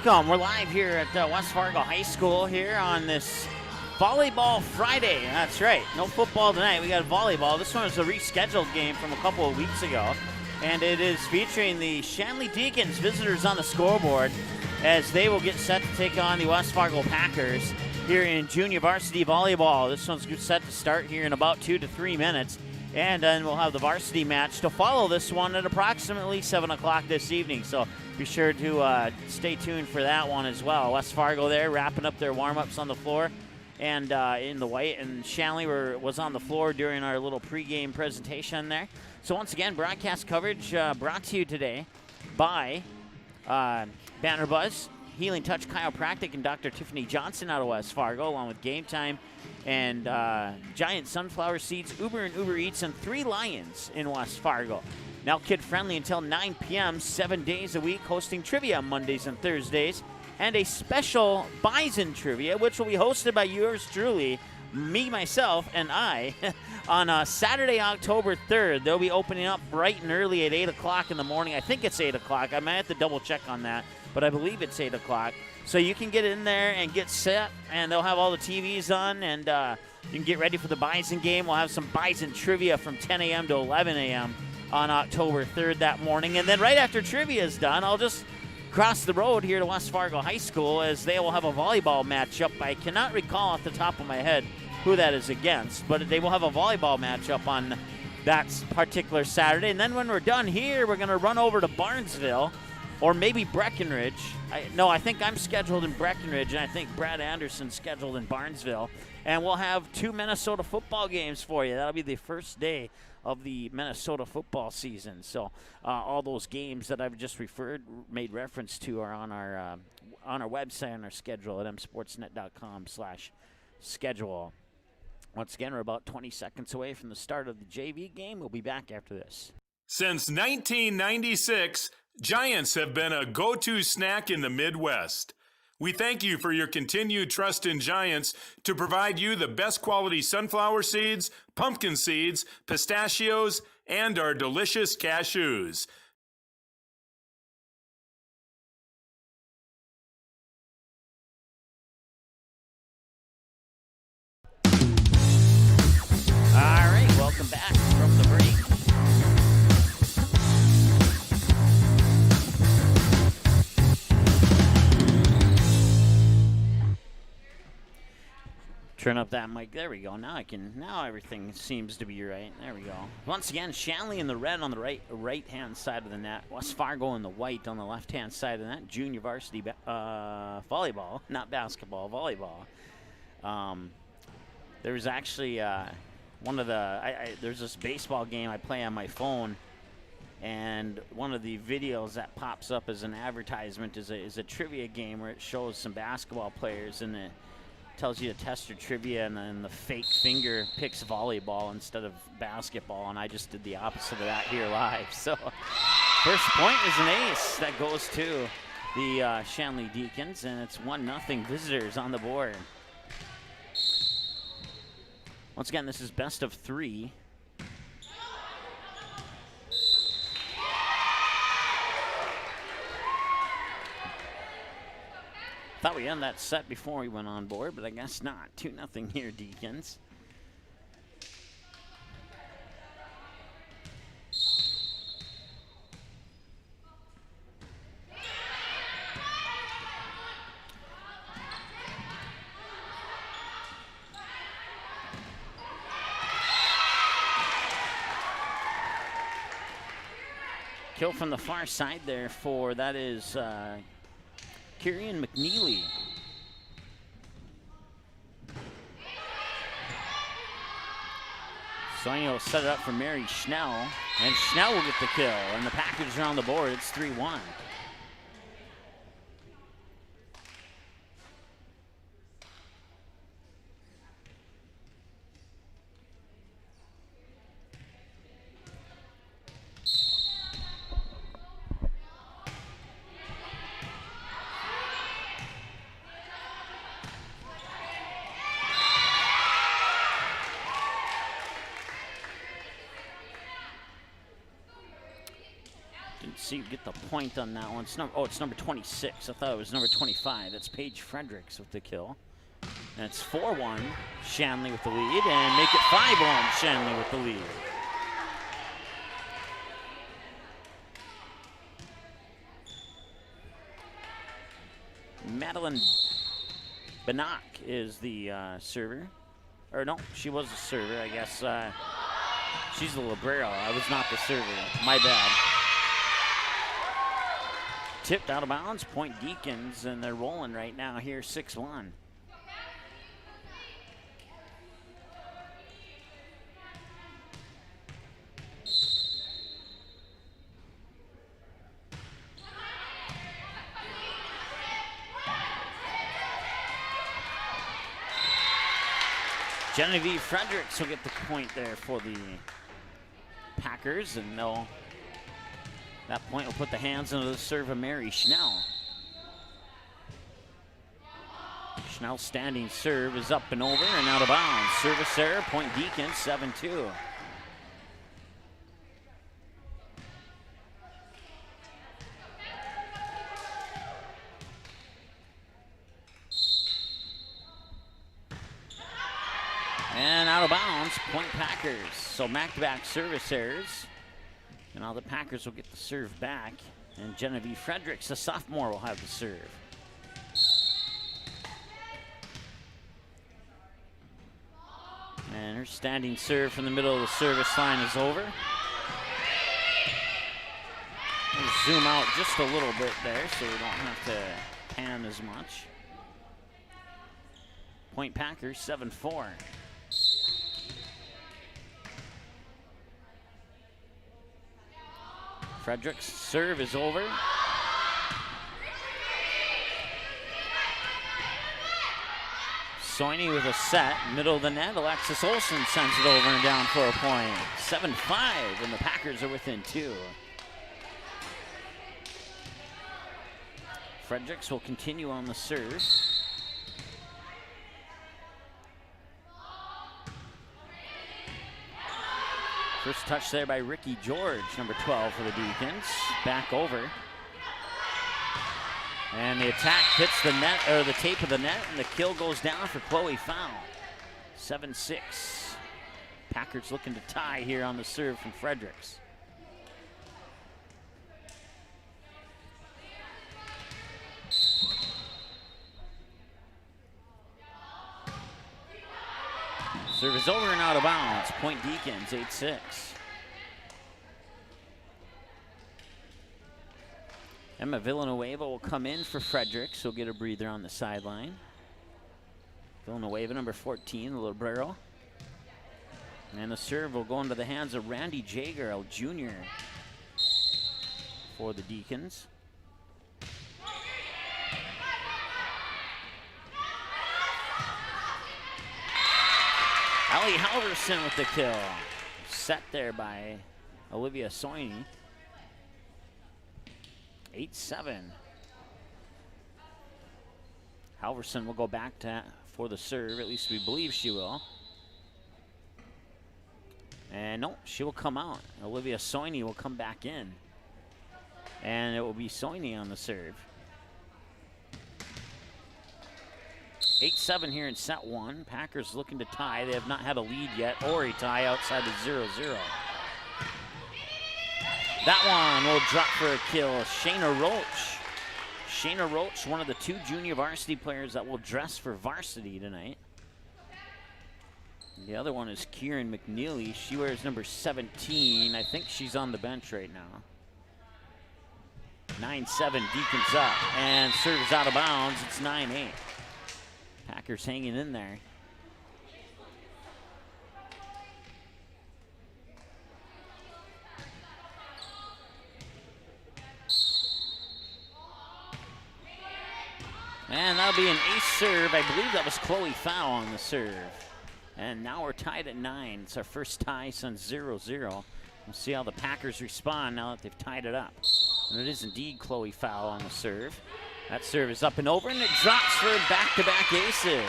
welcome. We're live here at West Fargo High School here on this Volleyball Friday. That's right. No football tonight. We got volleyball. This one is a rescheduled game from a couple of weeks ago, and it is featuring the Shanley Deacons, visitors on the scoreboard, as they will get set to take on the West Fargo Packers here in junior varsity volleyball. This one's set to start here in about 2 to 3 minutes, and then we'll have the varsity match to follow this one at approximately 7 o'clock this evening. So be sure to stay tuned for that one as well. West Fargo there wrapping up their warm-ups on the floor and in the white, and Shanley was on the floor during our little pregame presentation there. So once again, broadcast coverage brought to you today by Banner Buzz, Healing Touch Chiropractic, and Dr. Tiffany Johnson out of West Fargo, along with Game Time and Giant Sunflower Seeds, Uber and Uber Eats, and 3 Lions in West Fargo. Now kid-friendly until 9 p.m., 7 days a week, hosting trivia on Mondays and Thursdays, and a special Bison trivia, which will be hosted by yours truly, me, myself, and I, on Saturday, October 3rd. They'll be opening up bright and early at 8 o'clock in the morning. I think it's 8 o'clock. I might have to double-check on that, but I believe it's 8 o'clock. So you can get in there and get set, and they'll have all the TVs on, and you can get ready for the Bison game. We'll have some Bison trivia from 10 a.m. to 11 a.m. on October 3rd that morning. And then right after trivia is done, I'll just cross the road here to West Fargo High School, as they will have a volleyball matchup. I cannot recall off the top of my head who that is against, but they will have a volleyball matchup on that particular Saturday. And then when we're done here, we're going to run over to Barnesville or maybe Breckenridge. I think I'm scheduled in Breckenridge, and I think Brad Anderson's scheduled in Barnesville. And we'll have 2 Minnesota football games for you. That'll be the first day of the Minnesota football season. So all those games that I've just made reference to, are on our website, on our schedule at msportsnet.com/schedule. Once again, we're about 20 seconds away from the start of the JV game. We'll be back after this. Since 1996, Giants have been a go-to snack in the Midwest. We thank you for your continued trust in Giants to provide you the best quality sunflower seeds, pumpkin seeds, pistachios, and our delicious cashews. All right, welcome back from the break. Turn up that mic. There we go. Now everything seems to be right. There we go. Once again, Shanley in the red on the right-hand side of the net. West Fargo in the white on the left-hand side of the net. Junior varsity volleyball, not basketball, volleyball. There was actually there's this baseball game I play on my phone, and one of the videos that pops up as an advertisement is a trivia game where it shows some basketball players, and it tells you to test your trivia, and then the fake finger picks volleyball instead of basketball, and I just did the opposite of that here live. So first point is an ace that goes to the Shanley Deacons, and it's 1-0 visitors on the board. Once again, this is best of 3. Thought we ended that set before we went on board, but I guess not. 2-0 here, Deacons. Kill from the far side there that is Kieran McNeely. Sonia will set it up for Mary Schnell, and Schnell will get the kill, and the Packers are on the board. It's 3-1. see who get the point on that one. It's number 26. I thought it was number 25. That's Paige Fredericks with the kill. And it's 4-1, Shanley with the lead, and make it 5-1, Shanley with the lead. Madeline Banak is the server. Or no, she was a server, I guess. She's the libero. I was not the server. My bad. Tipped out of bounds, point Deacons, and they're rolling right now here, 6-1. Genevieve Fredericks will get the point there for the Packers, and that point will put the hands into the serve of Mary Schnell. Schnell's standing serve is up and over and out of bounds. Service error, point Deacons, 7-2. And out of bounds, point Packers. So back-to-back service errors. And now the Packers will get the serve back. And Genevieve Fredericks, the sophomore, will have the serve. And her standing serve from the middle of the service line is over. We'll zoom out just a little bit there so we don't have to pan as much. Point Packers, 7-4. Fredericks' serve is over. Soini with a set, middle of the net. Alexis Olsen sends it over and down for a point. 7-5, and the Packers are within 2. Fredericks will continue on the serve. First touch there by Ricky George, number 12 for the Deacons. Back over. And the attack hits the net, or the tape of the net, and the kill goes down for Chloe Fowl. 7-6. Packers looking to tie here on the serve from Fredericks. Serve is over and out of bounds. Point Deacons, 8-6. Emma Villanueva will come in for Fredericks. He'll get a breather on the sideline. Villanueva, number 14, the libero. And the serve will go into the hands of Randy Jager, a junior, for the Deacons. Allie Halverson with the kill. Set there by Olivia Soini. 8-7. Halverson will go back for the serve. At least we believe she will. And no, she will come out. Olivia Soini will come back in. And it will be Soini on the serve. 8-7 here in set 1. Packers looking to tie. They have not had a lead yet or a tie outside of 0-0. That one will drop for a kill. Shayna Roach. Shayna Roach, one of the 2 junior varsity players that will dress for varsity tonight. The other one is Kieran McNeely. She wears number 17. I think she's on the bench right now. 9-7, Deacons up. And serves out of bounds. It's 9-8. Packers hanging in there. And that'll be an ace serve. I believe that was Chloe Fowl on the serve. And now we're tied at 9. It's our first tie since 0-0. We'll see how the Packers respond now that they've tied it up. And it is indeed Chloe Fowl on the serve. That serve is up and over, and it drops for back-to-back aces.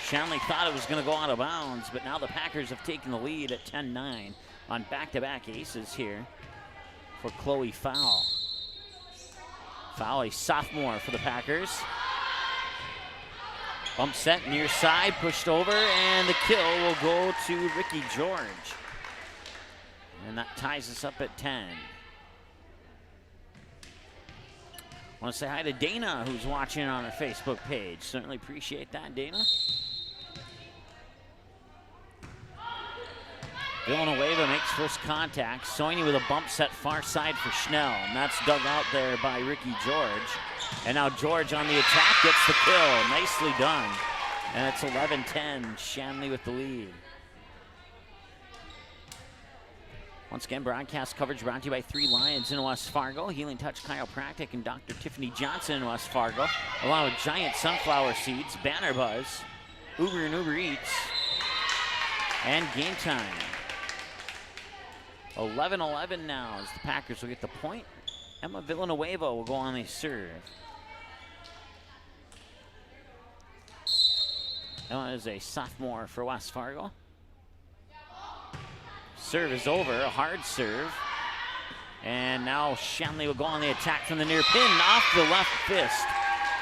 Shanley thought it was going to go out of bounds, but now the Packers have taken the lead at 10-9 on back-to-back aces here for Chloe Fowl. Foul, a sophomore for the Packers. Bump set near side, pushed over, and the kill will go to Ricky George. And that ties us up at 10. Want to say hi to Dana, who's watching on our Facebook page. Certainly appreciate that, Dana. Villanueva makes first contact. Soini with a bump set far side for Schnell, and that's dug out there by Ricky George. And now George on the attack gets the kill. Nicely done. And it's 11-10, Shanley with the lead. Once again, broadcast coverage brought to you by 3 Lions in West Fargo, Healing Touch Chiropractic, and Dr. Tiffany Johnson in West Fargo, along with Giant Sunflower Seeds, Banner Buzz, Uber and Uber Eats, and Game Time. 11-11 now as the Packers will get the point. Emma Villanueva will go on the serve. Emma is a sophomore for West Fargo. Serve is over, a hard serve. And now Shanley will go on the attack from the near pin, off the left fist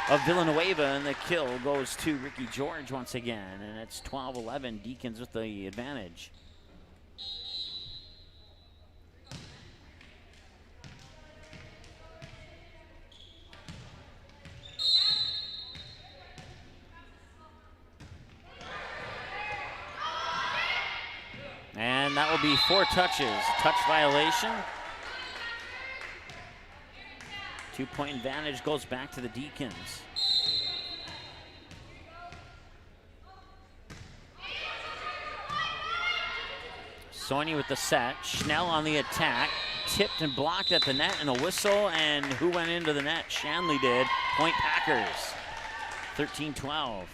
of Villanueva, and the kill goes to Ricky George once again. And it's 12-11, Deacons with the advantage. And that will be 4 touches. A touch violation. 2-point advantage goes back to the Deacons. Soini with the set. Schnell on the attack. Tipped and blocked at the net, and a whistle. And who went into the net? Shanley did. Point Packers. 13-12.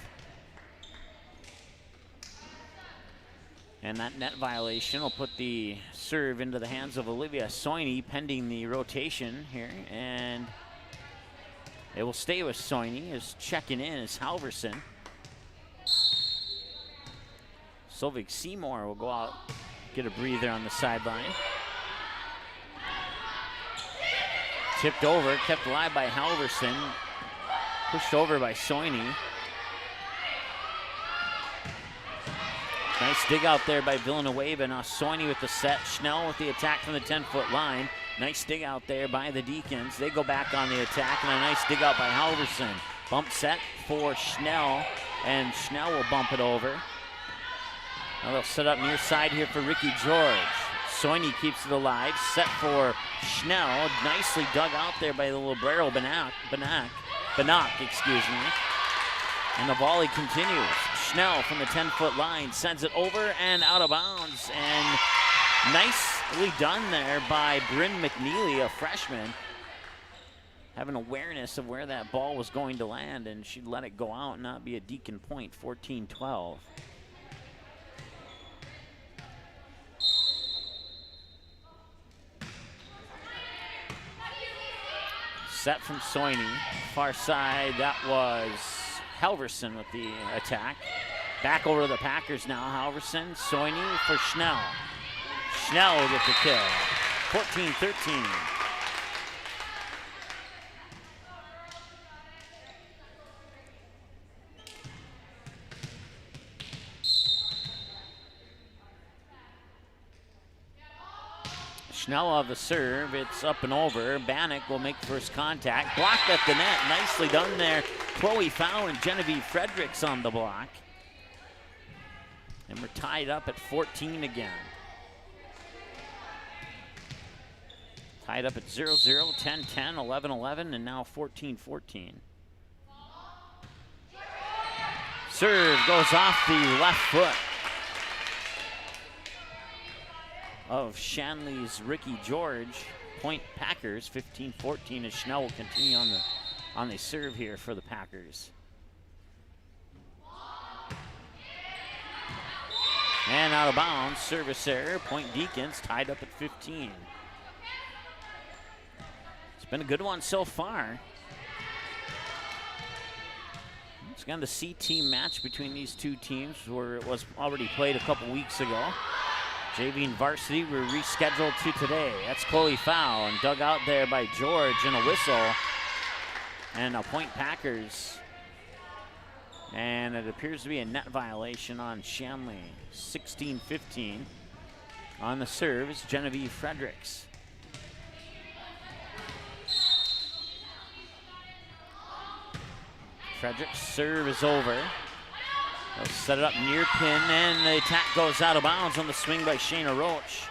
And that net violation will put the serve into the hands of Olivia Soini, pending the rotation here. And it will stay with Soini. As checking in is Halverson. Solveig Seymour will go out, get a breather on the sideline. Tipped over, kept alive by Halverson. Pushed over by Soini. Nice dig out there by Villanueva. Now Soini with the set. Schnell with the attack from the 10-foot line. Nice dig out there by the Deacons. They go back on the attack, and a nice dig out by Halverson. Bump set for Schnell, and Schnell will bump it over. Now they'll set up near side here for Ricky George. Soini keeps it alive. Set for Schnell. Nicely dug out there by the Librero Banak, excuse me. And the volley continues. Schnell from the 10-foot line sends it over and out of bounds. And nicely done there by Bryn McNeely, a freshman. Having awareness of where that ball was going to land, and she'd let it go out and not be a Deacon point, 14-12. Set from Soini. Far side, that was Halverson with the attack. Back over to the Packers now. Halverson, Soini for Schnell. Schnell will get the kill. 14-13. Schnell of the serve. It's up and over. Bannock will make first contact. Blocked at the net. Nicely done there. Chloe Fow and Genevieve Fredericks on the block. And we're tied up at 14 again. Tied up at 0-0, 10-10, 11-11, and now 14-14. Serve goes off the left foot of Shanley's Ricky George. Point Packers, 15-14, as Schnell will continue on the serve here for the Packers. And out of bounds, service error. Point Deacons tied up at 15. It's been a good one so far. It's kind of the C-team match between these two teams, where it was already played a couple weeks ago. JV and Varsity were rescheduled to today. That's Chloe Fow, and dug out there by George, and a whistle. And now point Packers. And it appears to be a net violation on Shanley. 16-15. On the serve is Genevieve Fredericks. Fredericks' serve is over. They'll set it up near pin, and the attack goes out of bounds on the swing by Shayna Roach.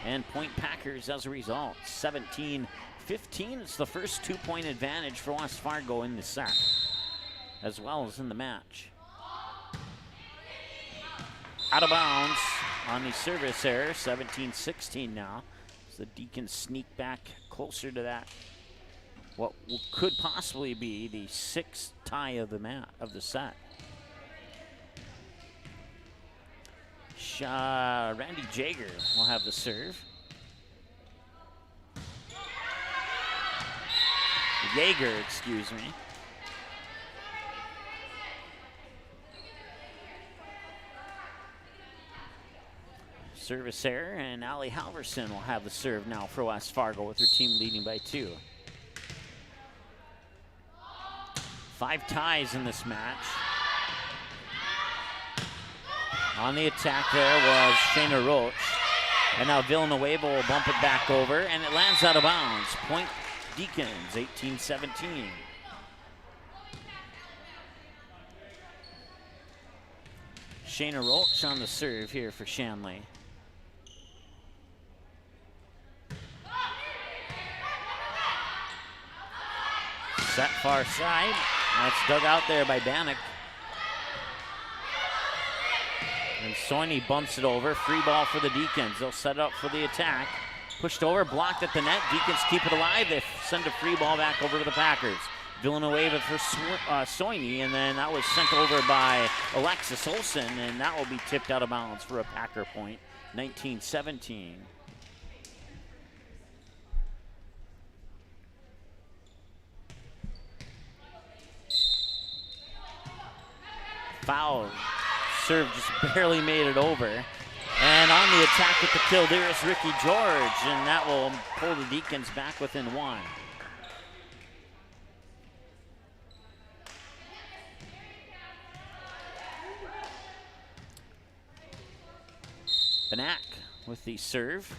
And point Packers as a result. 17-15. It's the first 2-point advantage for West Fargo in the set, as well as in the match. Out of bounds on the service error. 17-16 now. So the Deacons sneak back closer to that. What could possibly be the 6th tie of the set. Randy Jager will have the serve. Jaeger, excuse me. Service error, and Allie Halverson will have the serve now for West Fargo with her team leading by 2. 5 ties in this match. On the attack there was Shayna Roach. And now Villanueva will bump it back over, and it lands out of bounds. Point Deacons, 18-17. Shayna Roach on the serve here for Shanley. Set far side. That's dug out there by Bannock. And Soini bumps it over. Free ball for the Deacons. They'll set it up for the attack. Pushed over, blocked at the net. Deacons keep it alive. They send a free ball back over to the Packers. Villanueva for Soini, and then that was sent over by Alexis Olsen, and that will be tipped out of bounds for a Packer point. 19-17. Foul. Serve just barely made it over. And on the attack with the kill there is Ricky George, and that will pull the Deacons back within 1. Bannock with the serve.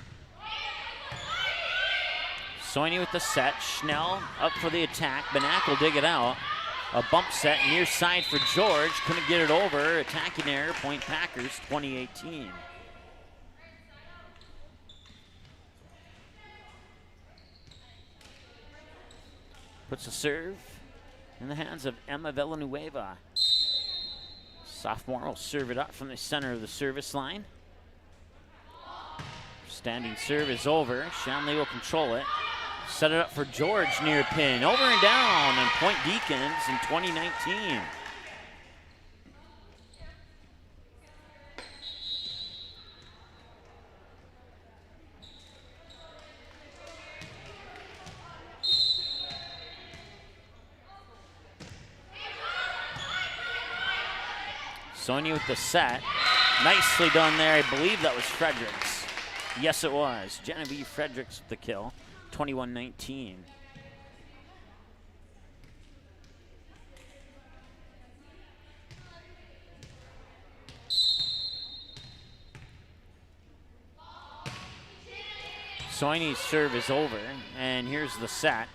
Soini with the set. Schnell up for the attack. Bannock will dig it out. A bump set near side for George. Couldn't get it over. Attacking error. Point Packers, 2018. Puts a serve in the hands of Emma Villanueva. Sophomore will serve it up from the center of the service line. Standing serve is over. Shanley will control it. Set it up for George near pin. Over and down, and point Deacons in 2019. Sonia with the set. Nicely done there. I believe that was Fredericks. Yes, it was. Genevieve Fredericks with the kill. 21-19. Soini's serve is over, and here's the set.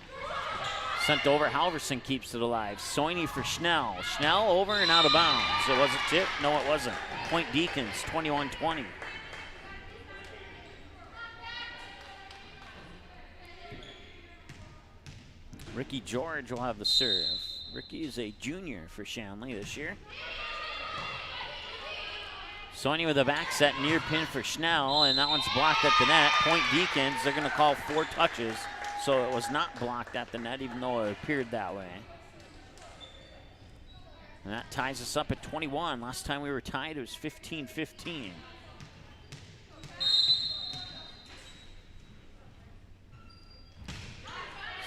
Sent over, Halverson keeps it alive. Soini for Schnell. Schnell over and out of bounds. It wasn't tipped? No, it wasn't. Point Deacons, 21-20. Ricky George will have the serve. Ricky is a junior for Shanley this year. Soini with a back set near pin for Schnell, and that one's blocked at the net. Point Deacons, they're going to call 4 touches, so it was not blocked at the net, even though it appeared that way. And that ties us up at 21. Last time we were tied, it was 15-15.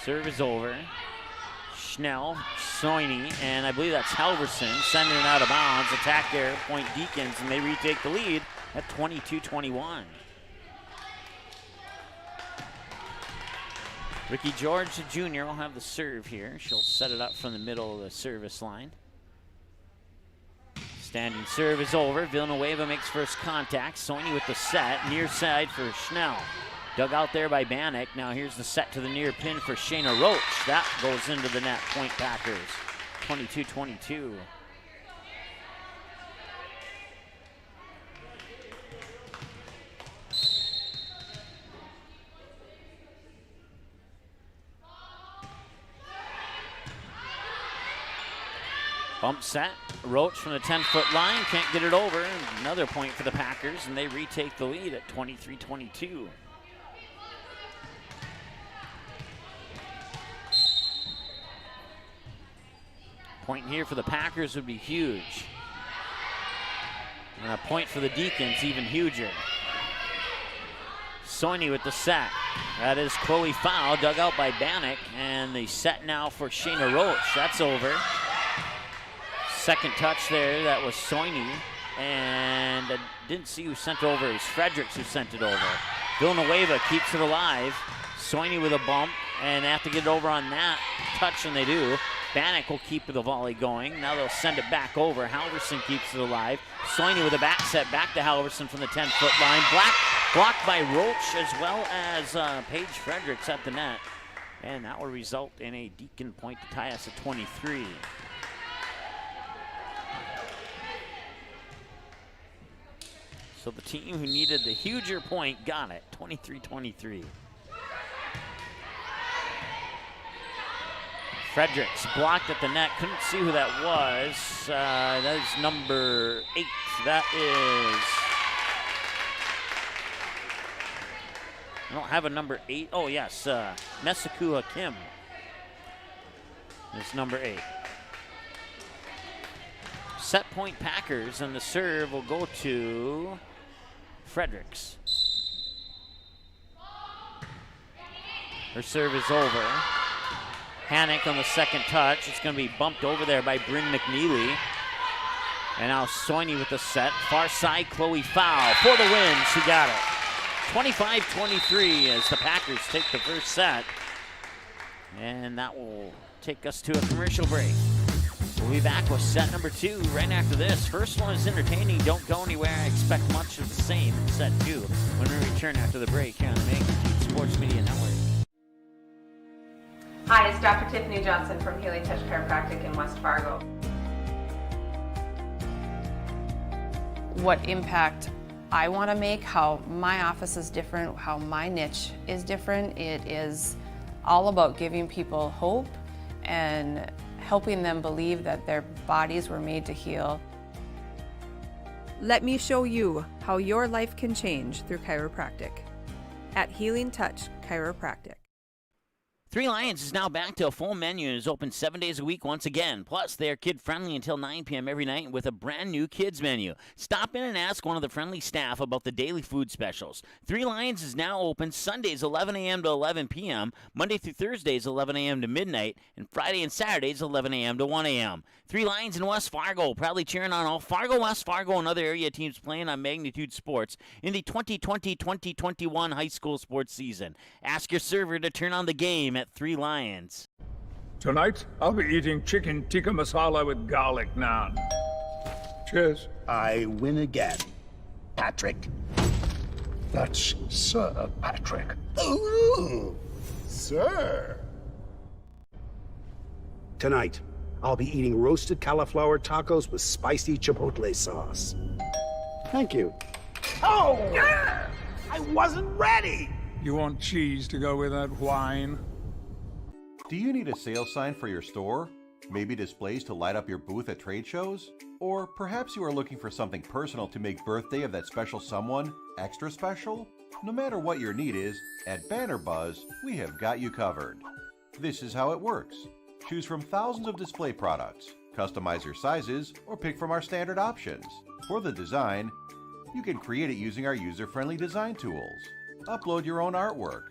Serve is over. Schnell, Soini, and I believe that's Halverson sending it out of bounds. Attack there, point Deacons, and they retake the lead at 22-21. Ricky George, the junior, will have the serve here. She'll set it up from the middle of the service line. Standing serve is over. Villanueva makes first contact. Sony with the set. Near side for Schnell. Dug out there by Bannock. Now here's the set to the near pin for Shayna Roach. That goes into the net. Point Packers. 22-22. Bump set. Roach from the 10-foot line. Can't get it over. Another point for the Packers, and they retake the lead at 23-22. Point here for the Packers would be huge. And a point for the Deacons, even huger. Soini with the set. That is Chloe Fowl, dug out by Bannock, and the set now for Shayna Roach. That's over. Second touch there, that was Soini, and I didn't see who sent it over. It was Fredericks who sent it over. Villanueva keeps it alive. Soini with a bump, and they have to get it over on that touch, and they do. Bannock will keep the volley going. Now they'll send it back over. Halverson keeps it alive. Soini with a back set back to Halverson from the 10-foot line. Blocked by Roach as well as Paige Fredericks at the net. And that will result in a Deacon point to tie us at 23. So the team who needed the huger point got it, 23-23. Fredericks blocked at the net, couldn't see who that was. That is number 8. That is, I don't have a number 8. Oh yes, Mesaku Hakim is number 8. Set point Packers, and the serve will go to Fredericks. Her serve is over. Hannock on the second touch. It's going to be bumped over there by Bryn McNeely. And now Soini with the set. Far side, Chloe Fowl for the win. She got it. 25-23 as the Packers take the first set. And that will take us to a commercial break. We'll be back with set number 2 right after this. First one is entertaining. Don't go anywhere. I expect much of the same in set 2 when we return after the break here on the Magnitude Sports Media Network. Hi, it's Dr. Tiffany Johnson from Healing Touch Chiropractic in West Fargo. What impact I want to make, how my office is different, how my niche is different. It is all about giving people hope and helping them believe that their bodies were made to heal. Let me show you how your life can change through chiropractic at Healing Touch Chiropractic. Three Lions is now back to a full menu and is open 7 days a week once again. Plus, they are kid-friendly until 9 p.m. every night with a brand-new kids menu. Stop in and ask one of the friendly staff about the daily food specials. Three Lions is now open Sundays 11 a.m. to 11 p.m., Monday through Thursdays 11 a.m. to midnight, and Friday and Saturdays 11 a.m. to 1 a.m. Three Lions in West Fargo, proudly cheering on all Fargo, West Fargo, and other area teams playing on Magnitude Sports in the 2020-2021 high school sports season. Ask your server to turn on the game at Three Lions. Tonight, I'll be eating chicken tikka masala with garlic naan. Cheers. I win again, Patrick. That's Sir Patrick. Ooh, sir. Tonight, I'll be eating roasted cauliflower tacos with spicy chipotle sauce. Thank you. Oh! Yeah! I wasn't ready! You want cheese to go with that wine? Do you need a sales sign for your store? Maybe displays to light up your booth at trade shows? Or perhaps you are looking for something personal to make birthday of that special someone extra special? No matter what your need is, at Banner Buzz, we have got you covered. This is how it works. Choose from thousands of display products, customize your sizes, or pick from our standard options. For the design, you can create it using our user-friendly design tools. Upload your own artwork,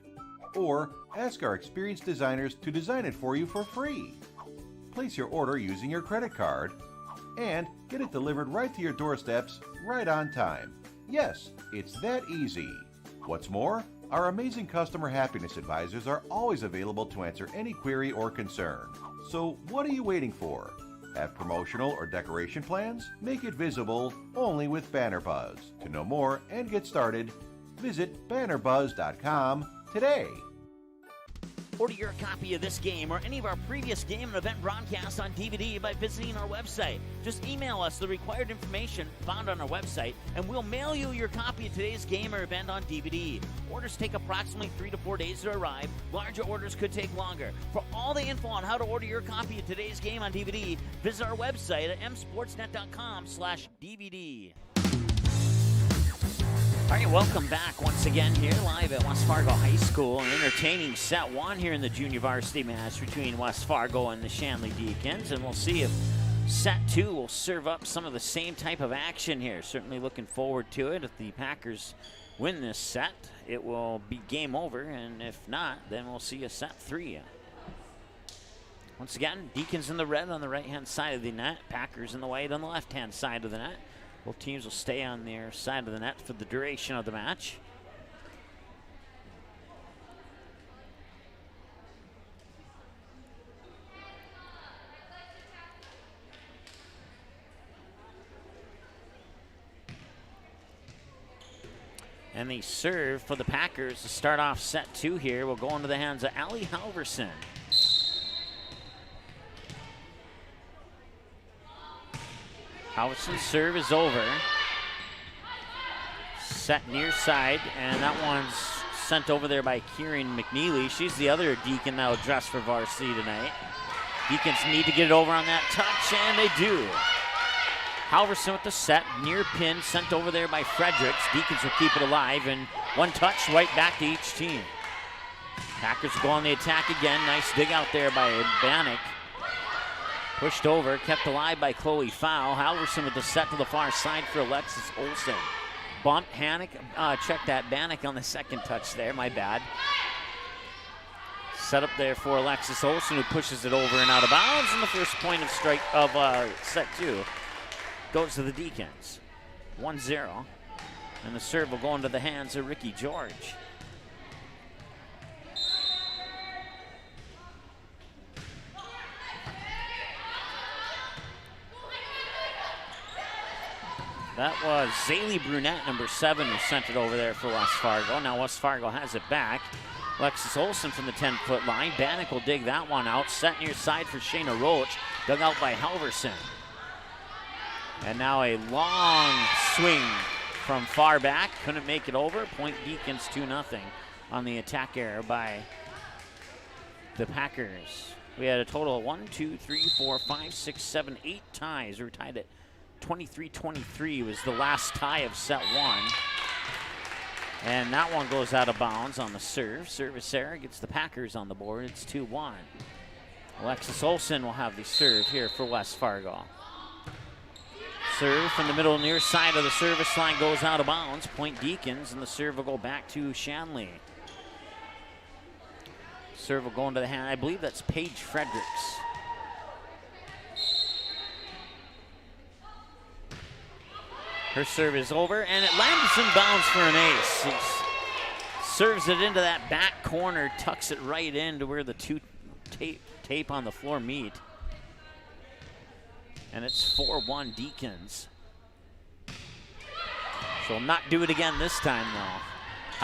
or ask our experienced designers to design it for you for free. Place your order using your credit card, and get it delivered right to your doorsteps right on time. Yes, it's that easy. What's more, Our amazing customer happiness advisors are always available to answer any query or concern. So what are you waiting for? Have promotional or decoration plans? Make it visible only with Banner Buzz. To know more and get started, visit bannerbuzz.com today. Order your copy of this game or any of our previous game and event broadcasts on DVD by visiting our website. Just email us the required information found on our website, and we'll mail you your copy of today's game or event on DVD. Orders take approximately 3 to 4 days to arrive. Larger orders could take longer. For all the info on how to order your copy of today's game on DVD, visit our website at msportsnet.com/DVD. All right, welcome back once again here live at West Fargo High School. An entertaining set one here in the junior varsity match between West Fargo and the Shanley Deacons. And we'll see if set two will serve up some of the same type of action here. Certainly looking forward to it. If the Packers win this set, it will be game over. And if not, then we'll see a set three. Once again, Deacons in the red on the right-hand side of the net. Packers in the white on the left-hand side of the net. Both teams will stay on their side of the net for the duration of the match. And the serve for the Packers to start off set two here will go into the hands of Allie Halverson. Halverson's serve is over. Set near side, and that one's sent over there by Kieran McNeely. She's the other Deacon that will dress for Varsity tonight. Deacons need to get it over on that touch, and they do. Halverson with the set, near pin, sent over there by Fredericks. Deacons will keep it alive, and one touch right back to each team. Packers go on the attack again. Nice dig out there by Bannock. Pushed over, kept alive by Chloe Fowl. Halverson with the set to the far side for Alexis Olsen. Bump, check that, Bannock on the second touch there, my bad. Set up there for Alexis Olsen, who pushes it over and out of bounds, and the first point of strike of set two goes to the Deacons. 1-0, and the serve will go into the hands of Ricky George. That was Zaylee Brunette, number 7, who sent it over there for West Fargo. Now West Fargo has it back. Alexis Olsen from the 10-foot line. Bannock will dig that one out. Set near side for Shayna Roach. Dug out by Halverson. And now a long swing from far back. Couldn't make it over. Point Deacons 2-0 on the attack error by the Packers. We had a total of 1, 2, 3, 4, 5, 6, 7, 8 ties. We're tied at 23-23 was the last tie of set one. And that one goes out of bounds on the serve. Service error gets the Packers on the board. It's 2-1. Alexis Olsen will have the serve here for West Fargo. Serve from the middle near side of the service line goes out of bounds. Point Deacons, and the serve will go back to Shanley. Serve will go into the hand. I believe that's Paige Fredericks. Her serve is over, and it lands in bounds for an ace. He serves it into that back corner, tucks it right into where the two tape on the floor meet. And it's 4-1 Deacons. She'll not do it again this time, though.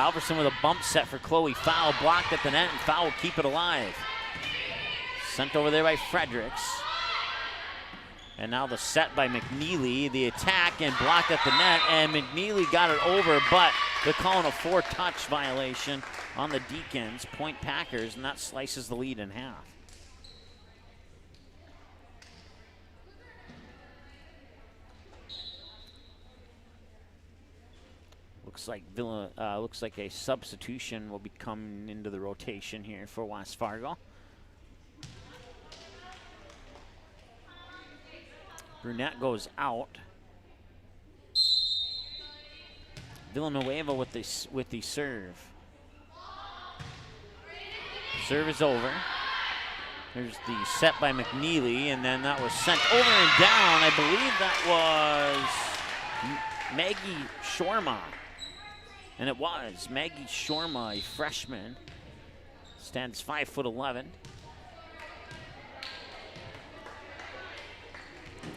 Halverson with a bump set for Chloe Fowl, blocked at the net, and Fowl will keep it alive. Sent over there by Fredericks. And now the set by McNeely, the attack, and blocked at the net, and McNeely got it over, but they're calling a 4-touch violation on the Deacons, point Packers, and that slices the lead in half. Looks like a substitution will be coming into the rotation here for West Fargo. Brunette goes out. Villanueva with the serve. Serve is over. There's the set by McNeely, and then that was sent over and down. I believe that was Maggie Shorma. And it was. Maggie Shorma, a freshman, stands 5'11".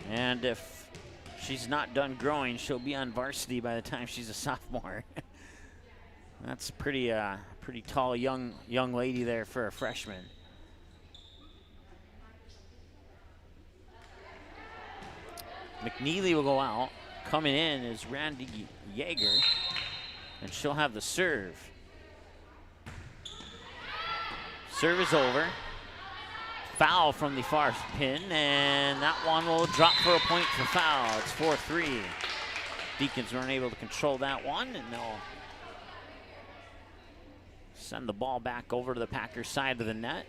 And if she's not done growing, she'll be on varsity by the time she's a sophomore. That's pretty tall young lady there for a freshman. McNeely will go out. Coming in is Randy Yeager, and she'll have the serve. Serve is over. Foul from the far pin, and that one will drop for a point for foul. It's 4-3. Deacons weren't able to control that one, and they'll send the ball back over to the Packers side of the net.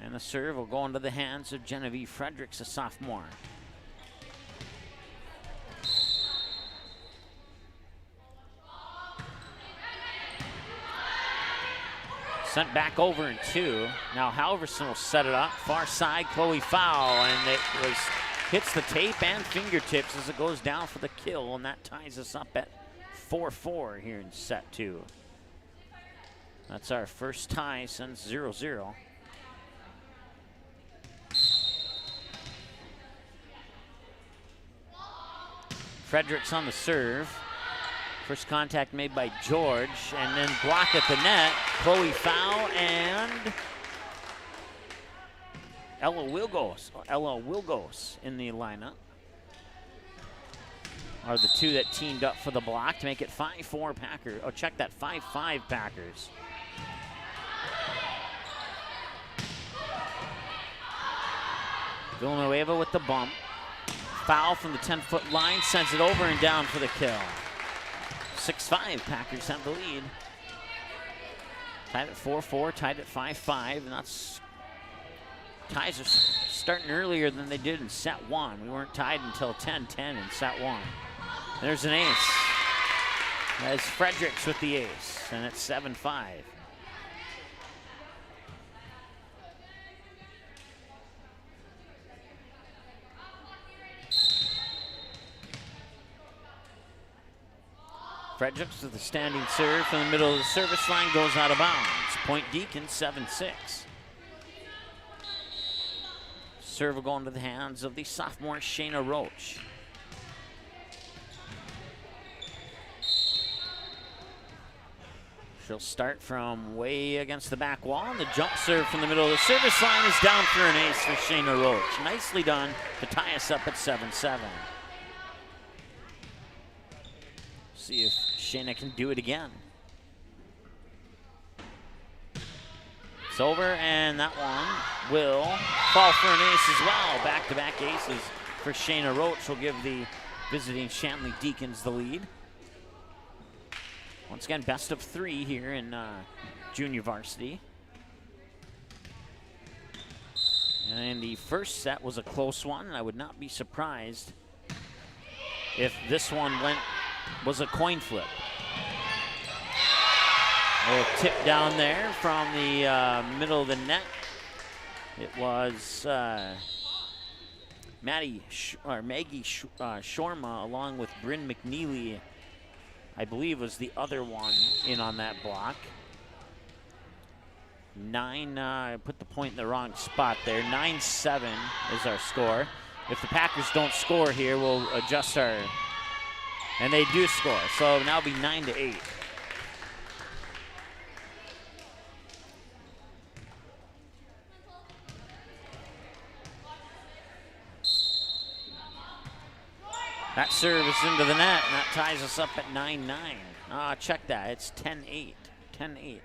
And the serve will go into the hands of Genevieve Fredericks, a sophomore. Sent back over in 2. Now Halverson will set it up. Far side, Chloe foul, and it hits the tape and fingertips as it goes down for the kill, and that ties us up at 4-4 here in set 2. That's our first tie since 0-0. Fredericks on the serve. First contact made by George, and then blocked at the net. Chloe foul, and Ella Wilgos in the lineup are the two that teamed up for the block to make it 5-4 Packers. Oh, check that, 5-5 Packers. Villanueva with the bump. Foul from the 10-foot line, sends it over and down for the kill. 6-5, Packers have the lead. Tied at 4-4, tied at 5-5, and that's ties are starting earlier than they did in set 1. We weren't tied until 10-10 in set 1. There's an ace. That's Fredericks with the ace, and it's 7-5. Fredericks with the standing serve from the middle of the service line, goes out of bounds. Point Deacons, 7-6. Serve will go into the hands of the sophomore Shayna Roach. She'll start from way against the back wall, and the jump serve from the middle of the service line is down for an ace for Shayna Roach. Nicely done to tie us up at 7-7. See if Shayna can do it again. It's over, and that one will fall for an ace as well. Back-to-back aces for Shayna Roach will give the visiting Shanley Deacons the lead. Once again, best of 3 here in junior varsity. And the first set was a close one, and I would not be surprised if this one was a coin flip. A little tip down there from the middle of the net. It was Maggie Shorma along with Bryn McNeely, I believe, was the other one in on that block. I put the point in the wrong spot there. 9-7 is our score. If the Packers don't score here, we'll adjust our, and they do score. So now it'll be 9-8. That serve is into the net, and that ties us up at 9-9. Check that, it's 10-8, 10-8.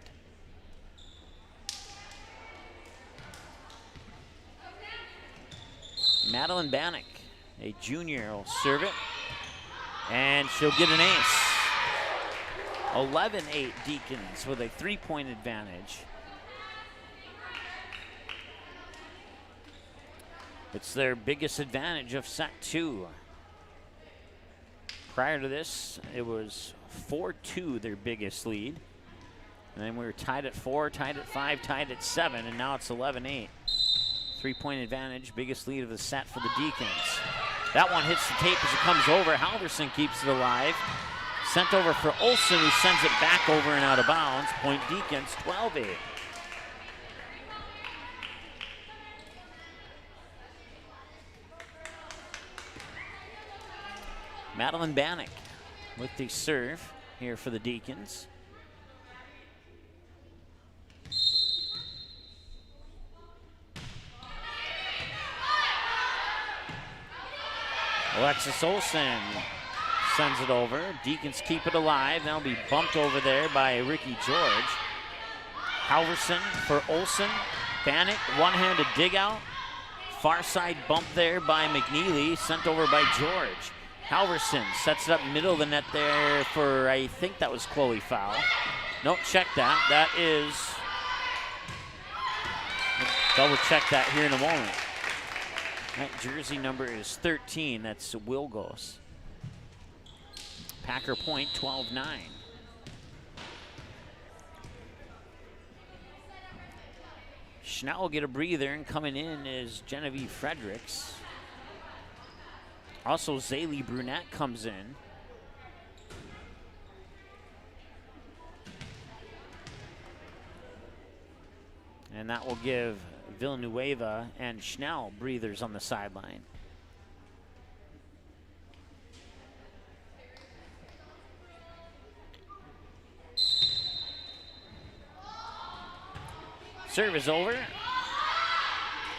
Madeline Bannock, a junior, will serve it, and she'll get an ace. 11-8 Deacons with a 3-point advantage. It's their biggest advantage of set 2. Prior to this, it was 4-2, their biggest lead. And then we were tied at 4, tied at 5, tied at 7, and now it's 11-8. 3-point advantage, biggest lead of the set for the Deacons. That one hits the tape as it comes over. Halverson keeps it alive. Sent over for Olsen, who sends it back over and out of bounds. Point Deacons, 12-8. Madeline Bannock with the serve here for the Deacons. Alexis Olsen sends it over. Deacons keep it alive. That'll be bumped over there by Ricky George. Halverson for Olsen. Bannock, one-handed dig out. Far side bump there by McNeely, sent over by George. Halverson sets it up middle of the net there for, I think that was Chloe foul. Nope, check that. That is, double check that here in a moment. That jersey number is 13, that's Wilgos. Packer point, 12-9. Schnell will get a breather, and coming in is Genevieve Fredericks. Also, Zaylee Brunette comes in. And that will give Villanueva and Schnell breathers on the sideline. Serve is over.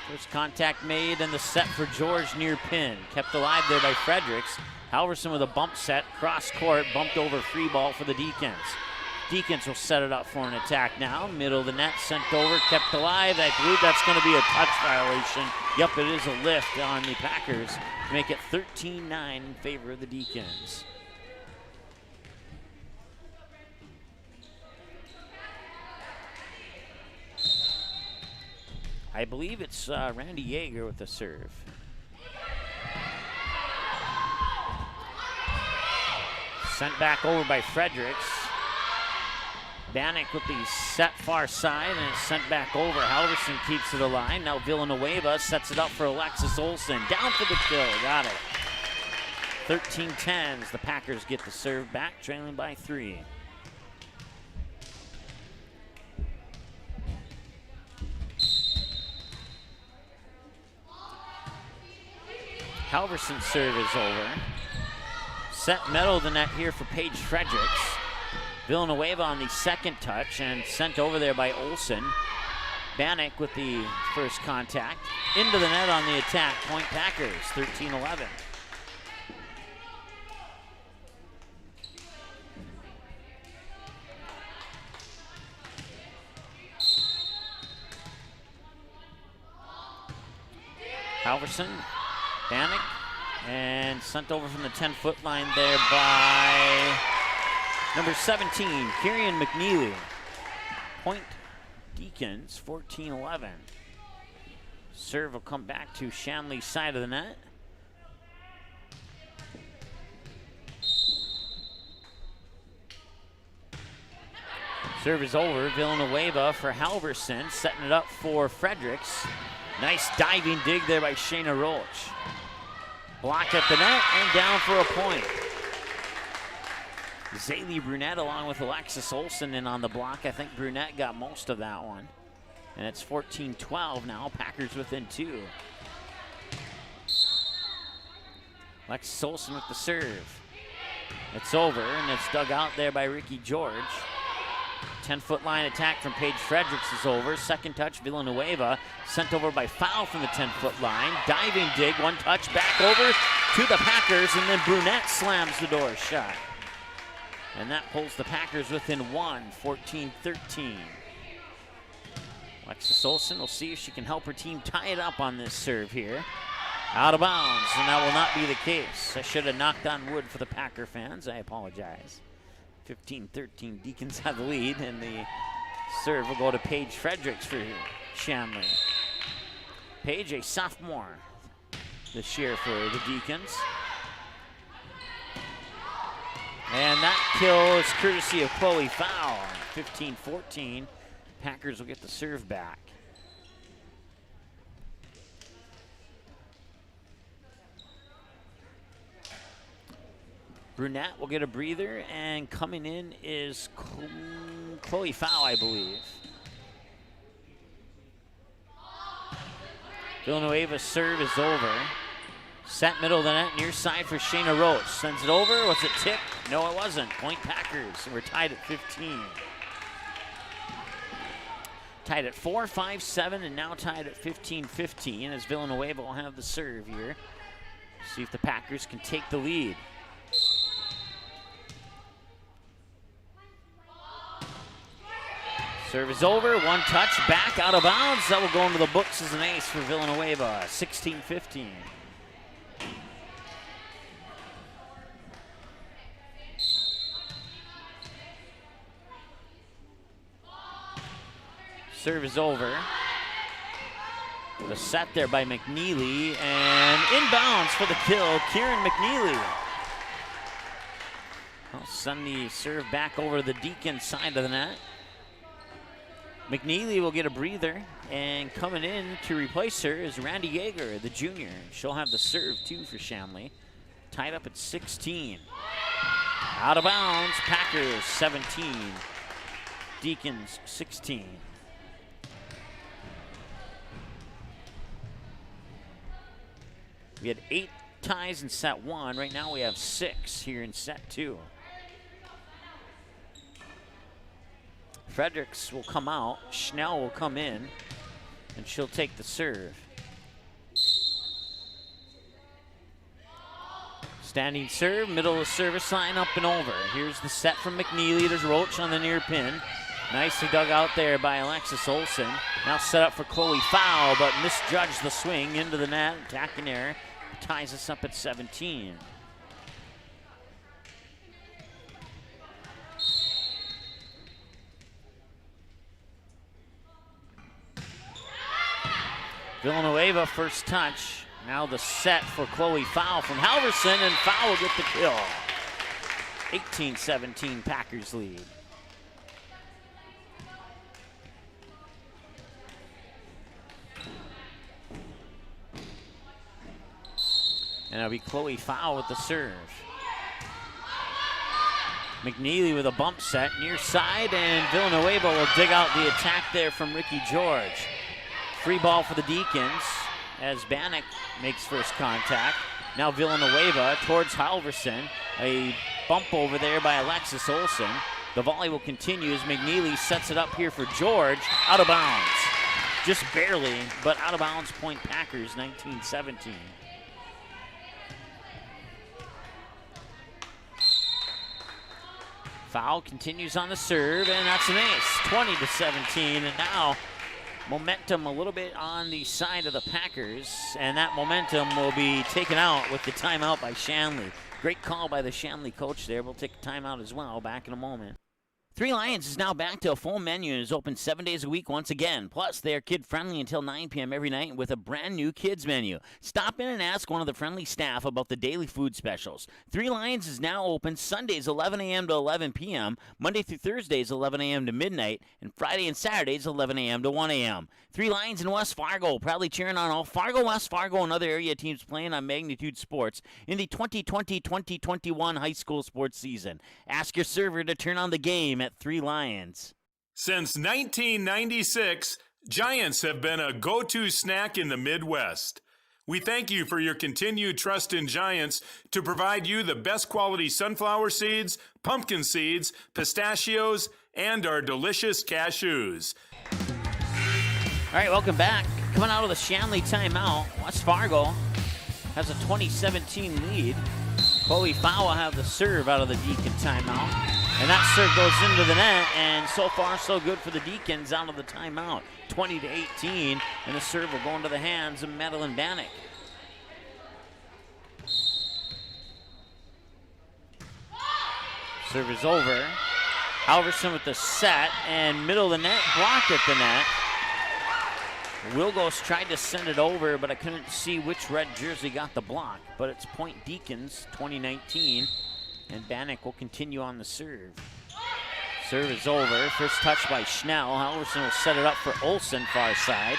First contact made and the set for George near pin. Kept alive there by Fredericks. Halverson with a bump set, cross court, bumped over, free ball for the Deacons. Deacons will set it up for an attack now. Middle of the net, sent over, kept alive. I believe that's going to be a touch violation. Yep, it is a lift on the Packers to make it 13-9 in favor of the Deacons. I believe it's Randy Yeager with the serve. Sent back over by Fredericks. Bannock with the set far side, and it's sent back over. Halverson keeps it alive. Now Villanueva sets it up for Alexis Olsen. Down for the kill. Got it. 13-10 as the Packers get the serve back, trailing by 3. Halverson's serve is over. Set middle of the net here for Paige Fredericks. Villanueva on the second touch and sent over there by Olsen. Bannock with the first contact. Into the net on the attack. Point Packers, 13-11. Halverson, Bannock, and sent over from the 10-foot line there by number 17, Kieran McNeely. Point Deacons, 14-11. Serve will come back to Shanley's side of the net. Serve is over. Villanueva for Halverson, setting it up for Fredericks. Nice diving dig there by Shayna Roach. Blocked at the net and down for a point. Zaylee Brunette along with Alexis Olsen in on the block. I think Brunette got most of that one. And it's 14-12 now. Packers within 2. Alexis Olsen with the serve. It's over, and it's dug out there by Ricky George. 10-foot line attack from Paige Fredericks is over. Second touch, Villanueva sent over by foul from the 10-foot line. Diving dig, one touch back over to the Packers, and then Brunette slams the door shut. And that pulls the Packers within 1, 14-13. Alexis Olsen will see if she can help her team tie it up on this serve here. Out of bounds, and that will not be the case. I should have knocked on wood for the Packer fans. I apologize. 15-13, Deacons have the lead, and the serve will go to Paige Fredericks for Shanley. Paige, a sophomore this year for the Deacons. And that kill is courtesy of Chloe Fowl. 15-14, Packers will get the serve back. Brunette will get a breather, and coming in is Chloe Fowl, I believe. Villanueva's serve is over. Set middle of the net, near side for Shayna Roach. Sends it over. Was it tipped? No, it wasn't. Point Packers. We're tied at 15. Tied at 4-5-7, and now tied at 15-15 as Villanueva will have the serve here. See if the Packers can take the lead. Serve is over, one touch, back out of bounds. That will go into the books as an ace for Villanueva, 16-15. Serve is over. With a set there by McNeely, and inbounds for the kill, Kieran McNeely. I'll send the serve back over to the Deacons side of the net. McNeely will get a breather, and coming in to replace her is Randy Yeager, the junior. She'll have the serve too for Shanley. Tied up at 16. Out of bounds, Packers 17, Deacons 16. We had 8 ties in set 1. Right now we have 6 here in set 2. Fredericks will come out. Schnell will come in, and she'll take the serve. Standing serve, middle of the service line, up and over. Here's the set from McNeely. There's Roach on the near pin. Nicely dug out there by Alexis Olsen. Now set up for Chloe Fowl, but misjudged the swing into the net. Attacking error ties us up at 17. Villanueva first touch. Now the set for Chloe Fowl from Halverson, and Fowl will get the kill. 18-17 Packers lead. And it'll be Chloe Fowl with the serve. McNeely with a bump set near side, and Villanueva will dig out the attack there from Ricky George. Free ball for the Deacons as Bannock makes first contact. Now Villanueva towards Halverson. A bump over there by Alexis Olsen. The volley will continue as McNeely sets it up here for George. Out of bounds. Just barely, but out of bounds. Point Packers, 19-17. Foul continues on the serve, and that's an ace. 20-17, and now momentum a little bit on the side of the Packers, and that momentum will be taken out with the timeout by Shanley. Great call by the Shanley coach there. We'll take a timeout as well. Back in a moment. Three Lions is now back to a full menu and is open 7 days a week once again. Plus, they are kid-friendly until 9 p.m. every night with a brand-new kids menu. Stop in and ask one of the friendly staff about the daily food specials. Three Lions is now open Sundays 11 a.m. to 11 p.m., Monday through Thursdays 11 a.m. to midnight, and Friday and Saturdays 11 a.m. to 1 a.m. Three Lions in West Fargo, proudly cheering on all Fargo, West Fargo, and other area teams playing on Magnitude Sports in the 2020-2021 high school sports season. Ask your server to turn on the game at Three Lions. Since 1996, Giants have been a go-to snack in the Midwest. We thank you for your continued trust in Giants to provide you the best quality sunflower seeds, pumpkin seeds, pistachios, and our delicious cashews. All right, welcome back. Coming out of the Shanley timeout, West Fargo has a 20-17 lead. Chloe Fowl will have the serve out of the Deacon timeout. And that serve goes into the net, and so far so good for the Deacons out of the timeout. 20-18, and the serve will go into the hands of Madeline Bannock. Serve is over. Halverson with the set, and middle of the net, blocked at the net. Wilgos tried to send it over, but I couldn't see which red jersey got the block. But it's point Deacons, 2019, and Bannock will continue on the serve. Serve is over. First touch by Schnell. Halverson will set it up for Olsen, far side.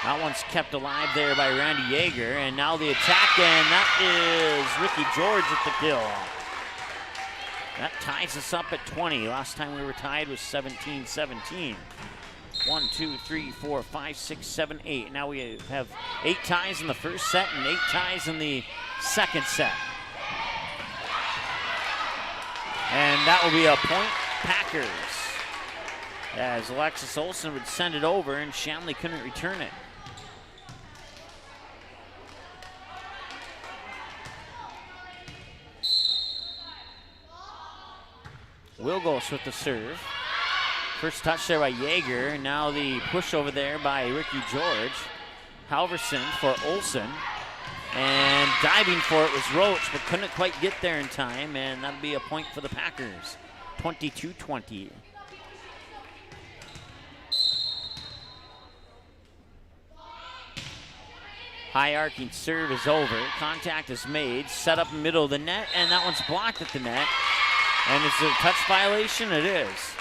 That one's kept alive there by Randy Yeager, and now the attack, and that is Ricky George at the kill. That ties us up at 20. Last time we were tied was 17-17. 1, 2, 3, 4, 5, 6, 7, 8. Now we have 8 ties in the first set and 8 ties in the second set. And that will be a point Packers, as Alexis Olsen would send it over and Shanley couldn't return it. Wilgos with the serve. First touch there by Yeager. Now the push over there by Ricky George. Halverson for Olsen. And diving for it was Roach, but couldn't quite get there in time, and that'll be a point for the Packers. 22-20. High arcing serve is over. Contact is made. Set up in the middle of the net, and that one's blocked at the net. And is it a touch violation? It is.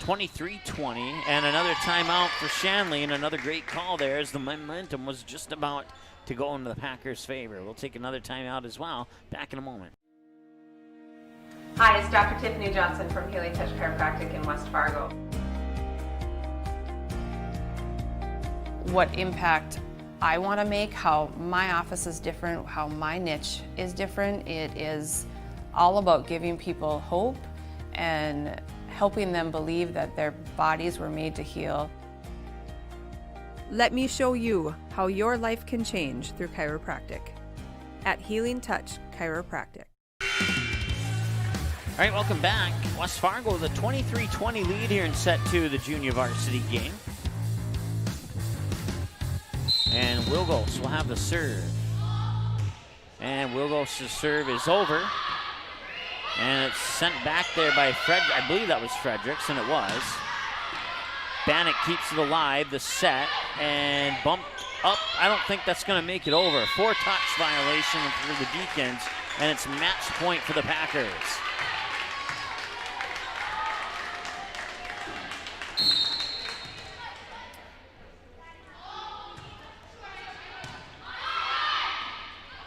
23-20, and another timeout for Shanley, and another great call there as the momentum was just about to go into the Packers' favor. We'll take another timeout as well. Back in a moment. Hi, it's Dr. Tiffany Johnson from Healing Touch Chiropractic in West Fargo. What impact I want to make, how my office is different, how my niche is different. It is all about giving people hope and helping them believe that their bodies were made to heal. Let me show you how your life can change through chiropractic at Healing Touch Chiropractic. All right, welcome back. West Fargo with a 23-20 lead here in set 2 of the junior varsity game. And Wilgos will have the serve. And Wilgos' serve is over. And it's sent back there by Frederick. I believe that was Fredericks, and it was. Bannock keeps it alive, the set, and bumped up. I don't think that's going to make it over. 4-touch violation for the Deacons, and it's match point for the Packers.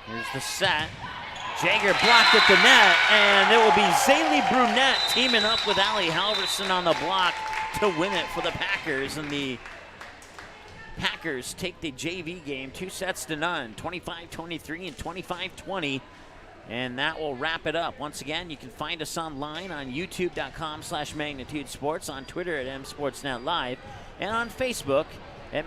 Here's the set. Jager blocked at the net, and it will be Zaylee Brunette teaming up with Allie Halverson on the block to win it for the Packers. And the Packers take the JV game 2-0, 25-23 and 25-20. And that will wrap it up. Once again, you can find us online on youtube.com/Magnitude Sports, on Twitter at msportsnet live, and on Facebook at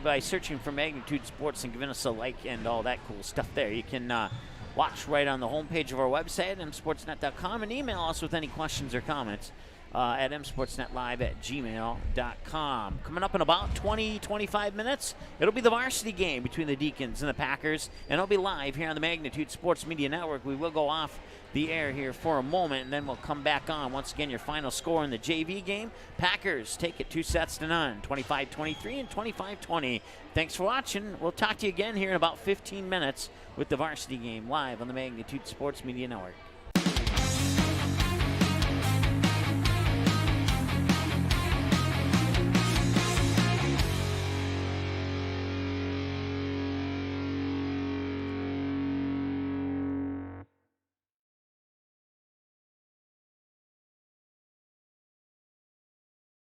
by searching for Magnitude Sports and giving us a like and all that cool stuff there. You can watch right on the homepage of our website, msportsnet.com, and email us with any questions or comments at msportsnetlive@gmail.com. Coming up in about 20-25 minutes, it'll be the varsity game between the Deacons and the Packers, and it'll be live here on the Magnitude Sports Media Network. We will go off the air here for a moment, and then we'll come back on. Once again, your final score in the JV game. Packers take it 2-0, 25-23 and 25-20. Thanks for watching. We'll talk to you again here in about 15 minutes with the varsity game live on the Magnitude Sports Media Network.